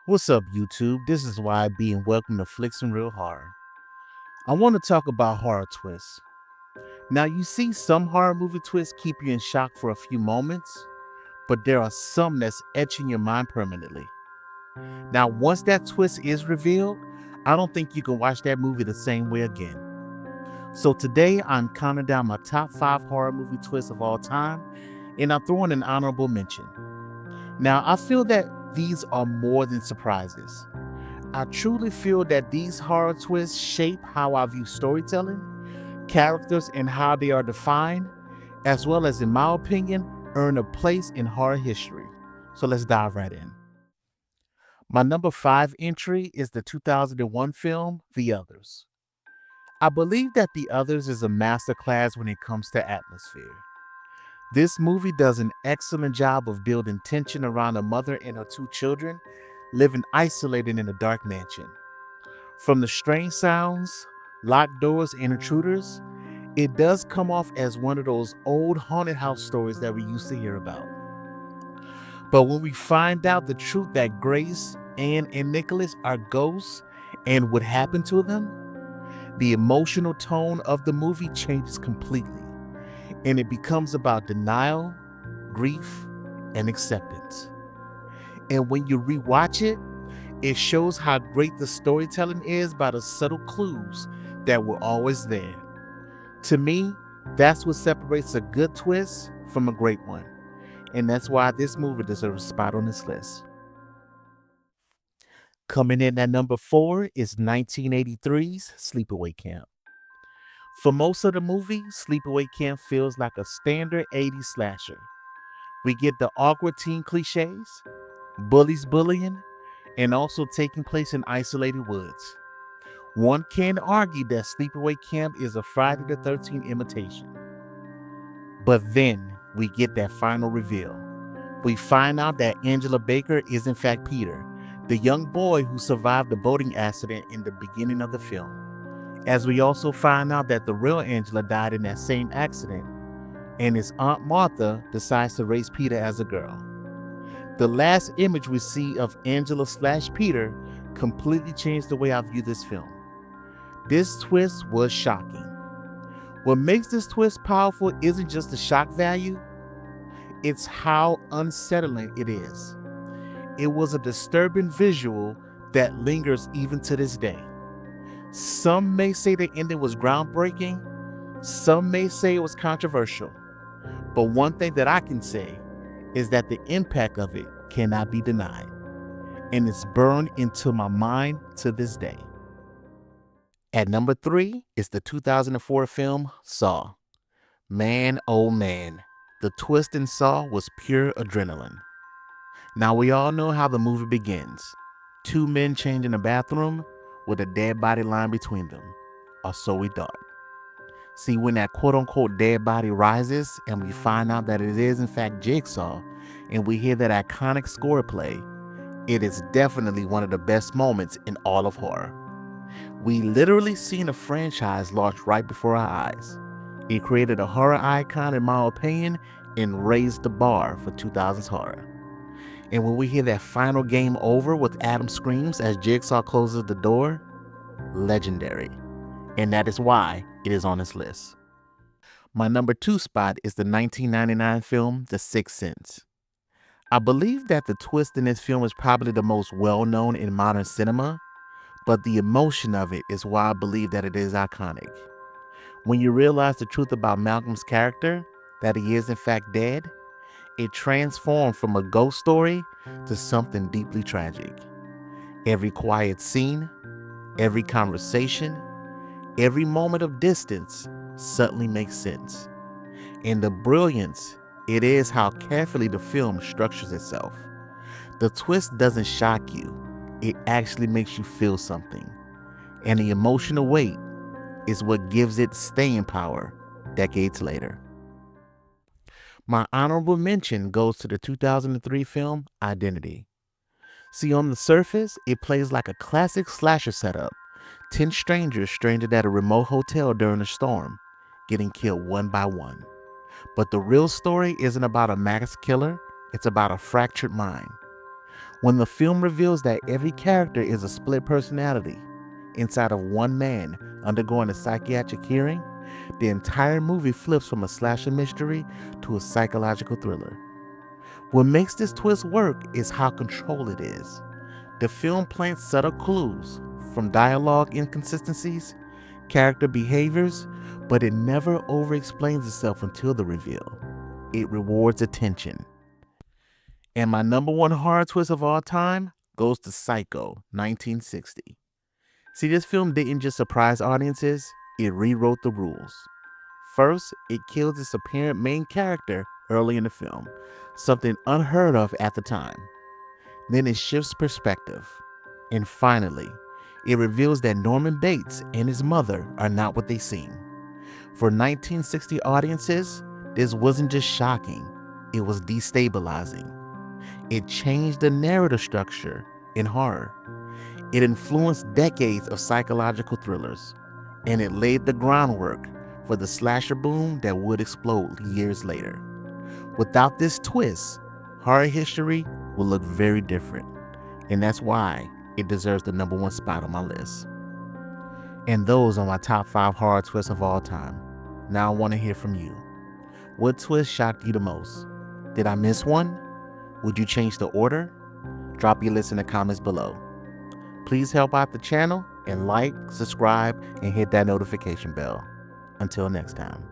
What's up, YouTube? This is YB and welcome to Flix-N-Reel Horror. I want to talk about horror twists. Now, you see, some horror movie twists keep you in shock for a few moments, but there are some that's etching your mind permanently. Now, once that twist is revealed, I don't think you can watch that movie the same way again. So today, I'm counting down my top 5 horror movie twists of all time, and I'm throwing an honorable mention. Now, I feel that these are more than surprises. I truly feel that these horror twists shape how I view storytelling, characters, and how they are defined, as well as, in my opinion, earn a place in horror history. So let's dive right in. My number 5 entry is the 2001 film The Others. I believe that The Others is a masterclass when it comes to atmosphere. This movie does an excellent job of building tension around a mother and her two children living isolated in a dark mansion. From the strange sounds, locked doors, and intruders, it does come off as one of those old haunted house stories that we used to hear about. But when we find out the truth that Grace, Anne, and Nicholas are ghosts and what happened to them, the emotional tone of the movie changes completely, and it becomes about denial, grief, and acceptance. And when you rewatch it, it shows how great the storytelling is by the subtle clues that were always there. To me, that's what separates a good twist from a great one. And that's why this movie deserves a spot on this list. Coming in at number 4 is 1983's Sleepaway Camp. For most of the movie, Sleepaway Camp feels like a standard 80s slasher. We get the awkward teen cliches, bullies bullying, and also taking place in isolated woods. One can argue that Sleepaway Camp is a Friday the 13th imitation. But then we get that final reveal. We find out that Angela Baker is in fact Peter, the young boy who survived the boating accident in the beginning of the film. As we also find out that the real Angela died in that same accident, and his Aunt Martha decides to raise Peter as a girl. The last image we see of Angela slash Peter completely changed the way I view this film. This twist was shocking. What makes this twist powerful isn't just the shock value, it's how unsettling it is. It was a disturbing visual that lingers even to this day. Some may say the ending was groundbreaking, some may say it was controversial. But one thing that I can say is that the impact of it cannot be denied, and it's burned into my mind to this day. At number 3 is the 2004 film Saw. Man, oh man, the twist in Saw was pure adrenaline. Now we all know how the movie begins. Two men change in a bathroom with a dead body lying between them, or so we thought. See, when that quote-unquote dead body rises and we find out that it is in fact Jigsaw, and we hear that iconic score play, it is definitely one of the best moments in all of horror. We literally seen a franchise launch right before our eyes. It created a horror icon in my opinion and raised the bar for 2000s horror. And when we hear that final game over with Adam screams as Jigsaw closes the door, legendary. And that is why it is on this list. My number 2 spot is the 1999 film The Sixth Sense. I believe that the twist in this film is probably the most well-known in modern cinema, but the emotion of it is why I believe that it is iconic. When you realize the truth about Malcolm's character, that he is in fact dead, it transformed from a ghost story to something deeply tragic. Every quiet scene, every conversation, every moment of distance suddenly makes sense. And the brilliance, it is how carefully the film structures itself. The twist doesn't shock you, it actually makes you feel something. And the emotional weight is what gives it staying power decades later. My honorable mention goes to the 2003 film Identity. See, on the surface, it plays like a classic slasher setup. 10 strangers stranded at a remote hotel during a storm, getting killed one by one. But the real story isn't about a mass killer, it's about a fractured mind. When the film reveals that every character is a split personality inside of one man undergoing a psychiatric hearing, the entire movie flips from a slasher mystery to a psychological thriller. What makes this twist work is how controlled it is. The film plants subtle clues, from dialogue inconsistencies, character behaviors, but it never over-explains itself until the reveal. It rewards attention. And my number one horror twist of all time goes to Psycho, 1960. See, this film didn't just surprise audiences, it rewrote the rules. First, it kills its apparent main character early in the film, something unheard of at the time. Then it shifts perspective. And finally, it reveals that Norman Bates and his mother are not what they seem. For 1960 audiences, this wasn't just shocking, it was destabilizing. It changed the narrative structure in horror. It influenced decades of psychological thrillers, and it laid the groundwork for the slasher boom that would explode years later. Without this twist, horror history will look very different, and that's why it deserves the number one spot on my list. And those are my top 5 horror twists of all time. Now I want to hear from you. What twist shocked you the most? Did I miss one? Would you change the order? Drop your list in the comments below. Please help out the channel and like, subscribe, and hit that notification bell. Until next time.